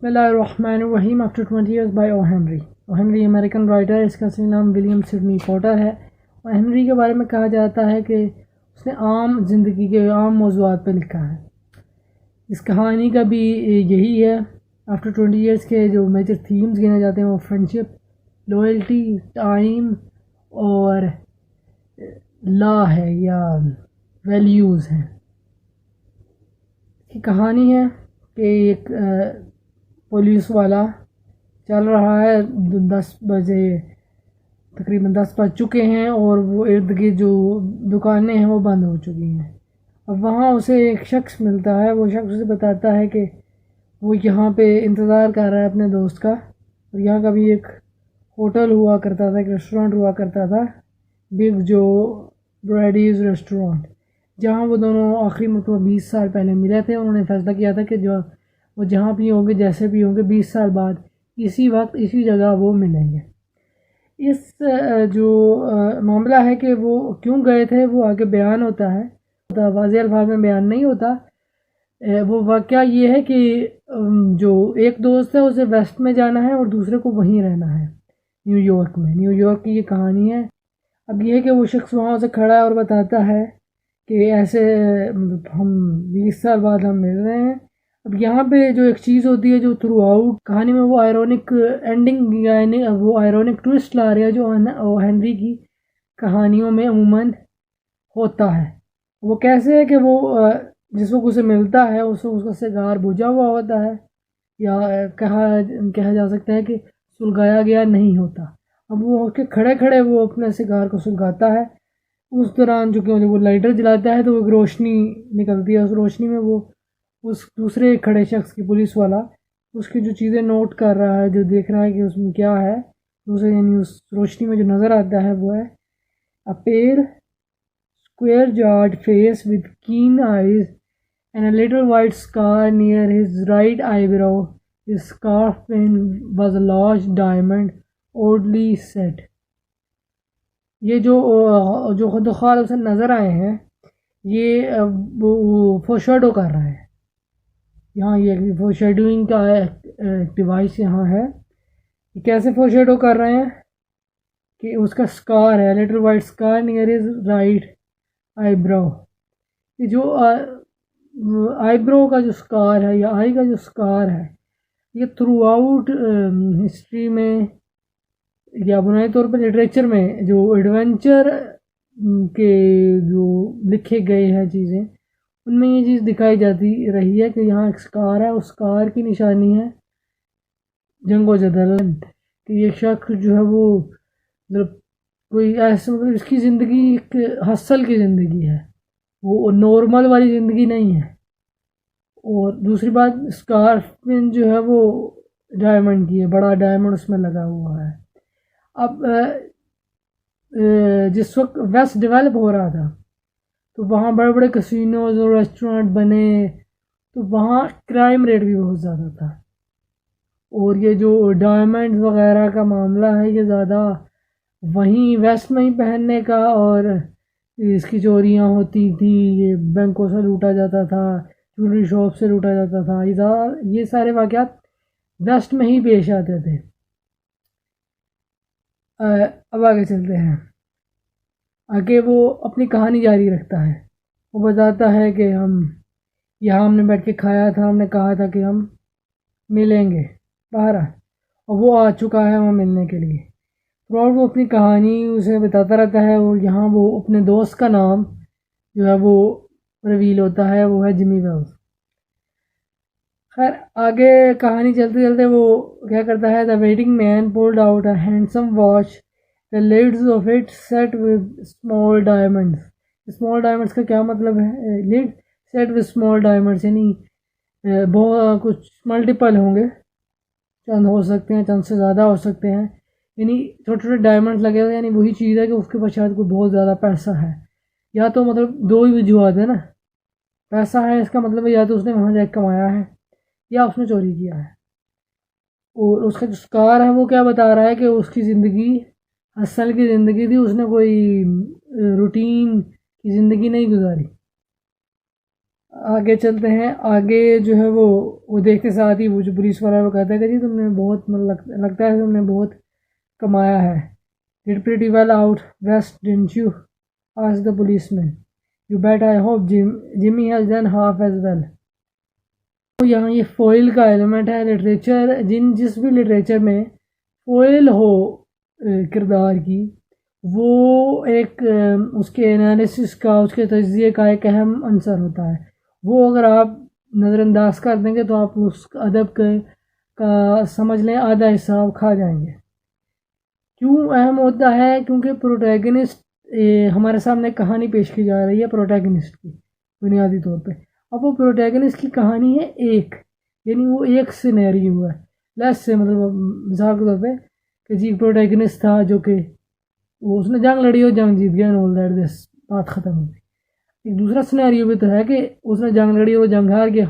बिस्मिल्लाहिर्रहमानिर्रहीम। After 20 years by O Henry. O Henry American writer है। इसका असली नाम विलियम सिडनी पोर्टर है। ओ हेनरी के बारे में कहा जाता है कि उसने आम जिंदगी के आम मौज़ूआत पर लिखा है। इस कहानी का भी यही है। आफ्टर 20 ईयर्स के जो मेजर थीम्स गिने जाते हैं वो फ्रेंडशिप, लॉयल्टी, टाइम और लॉ है या वैल्यूज़ हैं। की कहानी है कि एक पुलिस वाला चल रहा है। 10 बजे तकरीबन 10 बज चुके हैं और वो इर्द गिर्द जो दुकानें हैं वो बंद हो चुकी हैं। अब वहाँ उसे एक शख्स मिलता है। वो शख्स उसे बताता है कि वो यहाँ पे इंतज़ार कर रहा है अपने दोस्त का। और यहाँ का भी एक होटल हुआ करता था, एक रेस्टोरेंट हुआ करता था, बिग जो ब्रैडीज़ रेस्टोरेंट, जहाँ वो दोनों आखिरी मरतबा 20 साल पहले मिले थे। उन्होंने फैसला किया था कि जो वो जहाँ भी होंगे, जैसे भी होंगे, 20 साल बाद इसी वक्त इसी जगह वो मिलेंगे। इस जो मामला है कि वो क्यों गए थे वो आगे बयान होता है, वाज़ेह अल्फाज में बयान नहीं होता। वो वाक़या ये है कि जो एक दोस्त है उसे वेस्ट में जाना है और दूसरे को वहीं रहना है, न्यूयॉर्क में। न्यूयॉर्क की ये कहानी है। अब ये है कि वो शख्स वहाँ से खड़ा है और बताता है कि ऐसे हम 20 साल बाद हम मिल रहे हैं। अब यहाँ पे जो एक चीज़ होती है जो थ्रू आउट कहानी में वो आयरॉनिक एंडिंग यानी वो आयरॉनिक ट्विस्ट ला रहे हैं जो हेनरी की कहानियों में अमूमन होता है। वो कैसे है कि वो जिस वक्त उसे मिलता है उस वक्त उसका सिगार बुझा हुआ होता है, या कहा जा सकता है कि सुलगाया गया नहीं होता। अब वो होके खड़े खड़े वो अपने सिगार को सुलगाता है। उस दौरान जो कि वो लाइटर जलाता है तो एक रोशनी निकलती है। उस रोशनी में वो उस दूसरे खड़े शख्स की, पुलिस वाला, उसकी जो चीज़ें नोट कर रहा है, जो देख रहा है कि उसमें क्या है, तो उसे यानी उस रोशनी में जो नज़र आता है वो है अ पेल स्क्वेयर जॉड फेस विद कीन eyes and a little white scar near his right eyebrow. His scarf pin was a large diamond, oddly set. ये जो खुदखार उसे नज़र आए हैं, ये वो फोरशैडो कर रहा है। यहाँ ये फोरशैडोइंग का डिवाइस यहाँ है। ये कैसे फोरशैडो कर रहे हैं कि उसका स्कार है, little white scar near his right eyebrow. ये जो आईब्रो का जो स्कार है या आई का जो स्कार है, ये थ्रू आउट हिस्ट्री में या बुनियादी तौर पर लिटरेचर में जो एडवेंचर के जो लिखे गए हैं चीज़ें, उनमें ये चीज़ दिखाई जाती रही है कि यहाँ एक स्कार है। उस स्कार की निशानी है जंगो जदल, कि ये शख्स जो है वो मतलब कोई ऐसा, मतलब इसकी ज़िंदगी एक हसल की ज़िंदगी है, वो नॉर्मल वाली ज़िंदगी नहीं है। और दूसरी बात, स्कार्फ पिन जो है वो डायमंड की है, बड़ा डायमंड उसमें लगा हुआ है। अब जिस वक्त वेस्ट डेवलप हो रहा था तो वहाँ बड़े बड़े कसिनोज और रेस्टोरेंट बने, तो वहाँ क्राइम रेट भी बहुत ज़्यादा था। और ये जो डायमंड वगैरह का मामला है ये ज़्यादा वहीं वेस्ट में ही पहनने का, और इसकी चोरियाँ होती थी, ये बैंकों से लूटा जाता था, ज्वेलरी शॉप से लूटा जाता था। ये सारे वाक़यात वेस्ट में ही पेश आते थे। अब आगे चलते हैं। आगे वो अपनी कहानी जारी रखता है। वो बताता है कि यहाँ हमने बैठ के खाया था, हमने कहा था कि हम मिलेंगे बाहर, और वो आ चुका है वहाँ मिलने के लिए। थ्रू वो अपनी कहानी उसे बताता रहता है। और यहाँ वो अपने दोस्त का नाम जो है वो रिवील होता है, वो है जिमी वेल्स। खैर आगे कहानी चलते चलते वो क्या करता है, the waiting man pulled out a handsome watch, the lids of it set with small diamonds. Small diamonds का क्या मतलब है? Lid set with small diamonds यानी बहुत कुछ मल्टीपल होंगे, चंद हो सकते हैं, चंद से ज़्यादा हो सकते हैं, यानी छोटे छोटे डायमंड लगे हुए। यानी वही चीज़ है कि उसके पास शायद कोई बहुत ज़्यादा पैसा है, या तो मतलब दो ही वजूहत है ना। पैसा है इसका मतलब है या तो उसने वहाँ जाकर कमाया है या उसने चोरी किया है। और उसका जो स्कार है वो क्या बता रहा है कि उसकी ज़िंदगी असल की ज़िंदगी थी, उसने कोई रूटीन की ज़िंदगी नहीं गुजारी। आगे चलते हैं। आगे जो है वो देखते साथ ही वो जो पुलिस वाला वो कहता है कि जी तुमने बहुत मतलब लगता है तुमने बहुत कमाया है। Did pretty well out west didn't you asked the policeman. You bet I hope Jimmy has done half as well. तो यहाँ ये फोइल का एलिमेंट है। लिटरेचर जिस भी लिटरेचर में फोइल हो किरदार की, वो एक उसके एनालिसिस का उसके तज्जिए का एक अहम अंसर होता है। वो अगर आप नज़रअंदाज कर देंगे तो आप उस अदब का समझ लें आधा हिस्सा आप खा जाएंगे। क्यों अहम होता है? क्योंकि प्रोटैगनिस्ट हमारे सामने कहानी पेश की जा रही है प्रोटैगनिस्ट की बुनियादी तौर पे। अब वो प्रोटैगनिस्ट की कहानी है एक, यानी वो एक सिनेरियो है। लेस से मतलब मिसाल के तौर पे कि जी प्रोटैगनिस्ट था जो कि वो उसने जंग लड़ी और जंग जीत गया, ऑल दैट दिस बात ख़त्म हो गई। एक दूसरा सिनेरियो भी तो है कि उसने जंग लड़ी और जंग हार गया।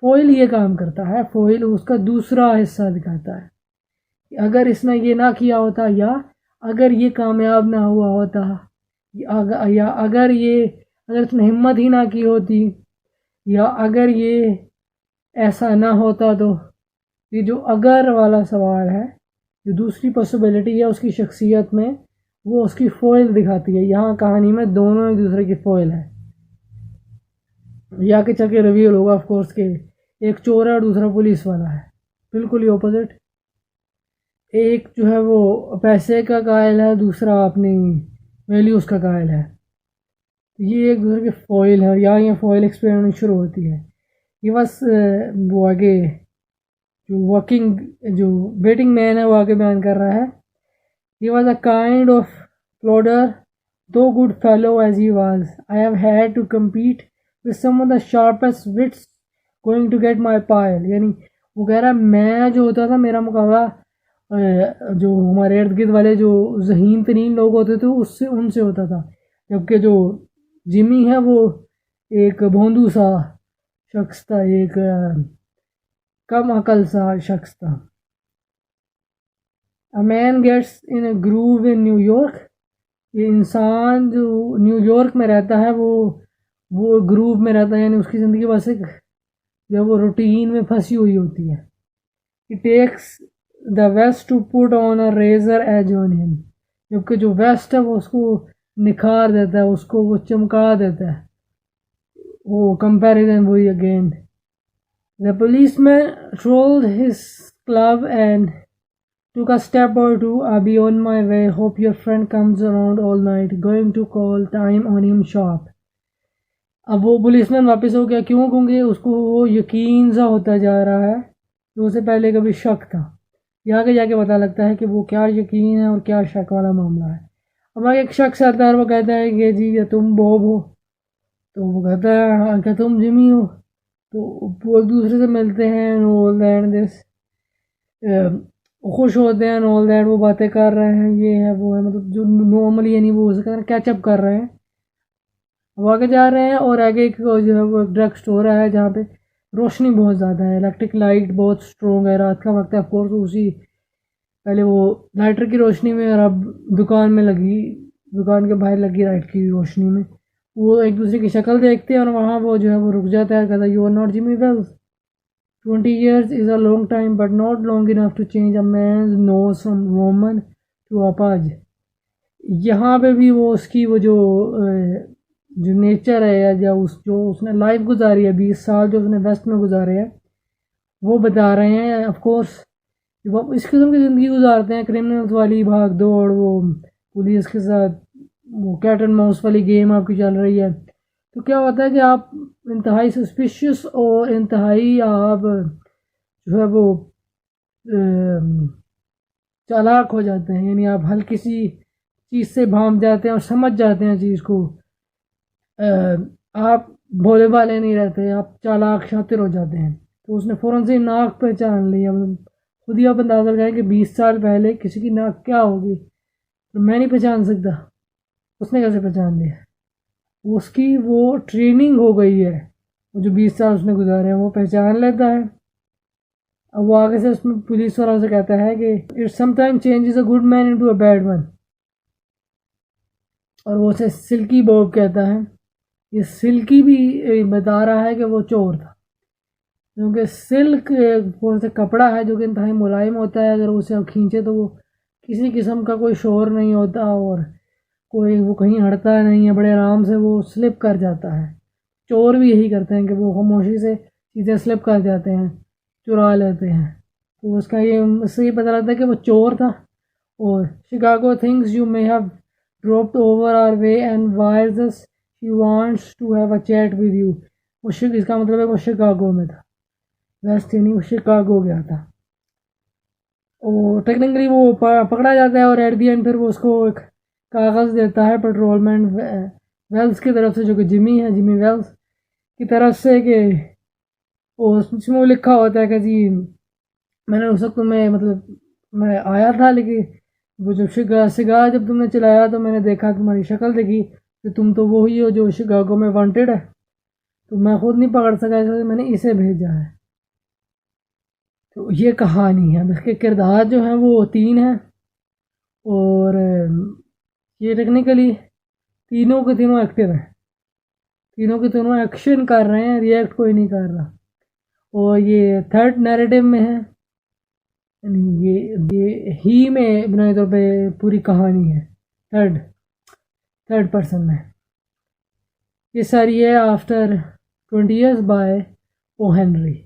फोइल ये काम करता है, फोइल उसका दूसरा हिस्सा दिखाता है। अगर इसने ये ना किया होता, या अगर ये कामयाब ना हुआ होता, या अगर इसने हिम्मत ही ना की होती, या अगर ये ऐसा ना होता, तो ये जो अगर वाला सवाल है, जो दूसरी पॉसिबिलिटी है उसकी शख्सियत में, वो उसकी फोइल दिखाती है। यहाँ कहानी में दोनों एक दूसरे की फोइल है। या के चल के रिव्यूल होगा ऑफ कोर्स के एक चोर है और दूसरा पुलिस वाला है, बिल्कुल ही ऑपोजिट। एक जो है वो पैसे का कायल है, दूसरा अपनी वैल्यूज़ का कायल है। ये एक दूसरे के फॉइल है और यहाँ ये फॉइल एक्सपेरिमेंट शुरू होती है। ये बस वो आगे जो वेटिंग मैन है वो आगे बयान कर रहा है। He was a kind of plodder, though good fellow as he was. I have had to compete with some of the sharpest wits going to get my pile. यानी वो कह रहा है मैं जो होता था मेरा मुकाबला जो हमारे इर्द गिर्द वाले जो ज़हीन तरीन लोग होते थे उससे उनसे होता था, जबकि जो जिमी है वो एक भोंदू सा शख्स था, एक कम अकल सा शख्स था। A man gets in a groove in New York. ये इंसान जो न्यूयॉर्क में रहता है वो ग्रूव में रहता है, यानी उसकी ज़िंदगी बस एक जो वो रूटीन में फंसी हुई होती है। It takes the West to put on a razor edge on him. जबकि जो वेस्ट है वो उसको निखार देता है, उसको वो चमका देता है। वो कंपैरिजन वही again. The policeman rolled his club and took a step or two. I'll be on my way. Hope your friend comes around all night. Going to call time on him sharp. अब वो policeman वापस हो गया। क्यों? क्योंकि उसको वो यकीन सा होता जा रहा है जो उसे पहले कभी शक था। यहाँ के जाके पता लगता है कि वो क्या यकीन है और क्या शक वाला मामला है। अब आगे एक शख्स आता है और वो कहता है कि जी क्या तुम बॉब हो? तो वो कहता है हाँ। क्या तुम जिमी हो? तो वो एक दूसरे से मिलते हैं, ऑल दैट दिस खुश होते हैं, ऑल दैट वो बातें कर रहे हैं, ये है वो है, मतलब जो नॉर्मली यानी वो कैचअप कर रहे हैं। अब आगे जा रहे हैं और आगे एक जो है वो एक ड्रग स्टोर है जहाँ पे रोशनी बहुत ज़्यादा है, इलेक्ट्रिक लाइट बहुत स्ट्रॉन्ग है, रात का वक्त है ऑफकोर्स। उसी पहले वो लाइटर की रोशनी में और अब दुकान के बाहर लगी लाइट की रोशनी में वो एक दूसरे की शक्ल देखते हैं और वहाँ वो जो है वो रुक जाता है, कहता है you are not Jimmy Wells. 20 years is a long time, but not long enough to change a man's nose from Roman to Apaj. यहाँ पे भी वो उसकी वो जो नेचर है या जो उसने लाइफ गुजारी है, 20 साल जो उसने वेस्ट में गुजारे हैं, वो बता रहे हैं। ऑफ कोर्स वो इस किस्म की ज़िंदगी गुजारते हैं, क्रिमिनल्स वाली भाग दौड़, वो पुलिस के साथ वो कैट एंड माउस वाली गेम आपकी चल रही है। तो क्या होता है कि आप इंतहाई सस्पिशियस और इंतहाई आप जो है वो चालाक हो जाते हैं, यानी आप हल्की सी चीज़ से भांप जाते हैं और समझ जाते हैं चीज़ को। आप भोले भाले नहीं रहते, आप चालाक शातिर हो जाते हैं। तो उसने फ़ौरन से नाक पहचान लिया। मतलब खुद ही आप अंदाज़ा लगाएं कि 20 साल पहले किसी की नाक क्या होगी, तो मैं नहीं पहचान सकता, उसने कैसे पहचान लिया? उसकी वो ट्रेनिंग हो गई है, वो जो 20 साल उसने गुजारे हैं वो पहचान लेता है। अब वो आगे से उसमें पुलिस वाला से कहता है कि it sometime changes a good man into a bad one, और वो उसे सिल्की बॉब कहता है। ये सिल्की भी बता रहा है कि वो चोर था, क्योंकि सिल्क कौन सा कपड़ा है जो कि इंतहाई मुलायम होता है, अगर उसे आप खींचे तो वो किसी किस्म का कोई शोर नहीं होता और कोई वो कहीं हटता नहीं है, बड़े आराम से वो स्लिप कर जाता है। चोर भी यही करते हैं कि वो खामोशी से चीज़ें स्लिप कर जाते हैं, चुरा लेते हैं। तो उसका ये इससे ये पता लगता है कि वो चोर था। और Chicago things you may have dropped over our way and wise she wants to have a chat with you. वो इसका मतलब है वो शिकागो में था, वेस्ट यानी वो शिकागो गया था। और टेक्निकली वो पकड़ा जाता है और एट दी एंड फिर वो उसको एक कागज़ देता है पेट्रोलमैन वेल्स की तरफ से, जो कि जिमी है, जिमी वेल्स की तरफ से, कि उसमें वो लिखा होता है कि जी मैंने उस वक्त तुम्हें मतलब मैं आया था, लेकिन वो जब सिगार जब तुमने चलाया तो मैंने देखा, तुम्हारी शक्ल देखी कि तुम तो वही हो जो शिकागो में वांटेड है, तो मैं खुद नहीं पकड़ सका, इसलिए मैंने इसे भेजा है। तो ये कहानी है। इसके किरदार जो हैं वो 3 हैं और ये टेक्निकली तीनों के तीनों एक्टिव हैं, तीनों के तीनों एक्शन कर रहे हैं, रिएक्ट कोई नहीं कर रहा। और ये थर्ड नैरेटिव में है, यानी ये ही में बुनियादी तौर पे पूरी कहानी है, थर्ड थर्ड पर्सन में। ये सारी है after 20 years by O Henry.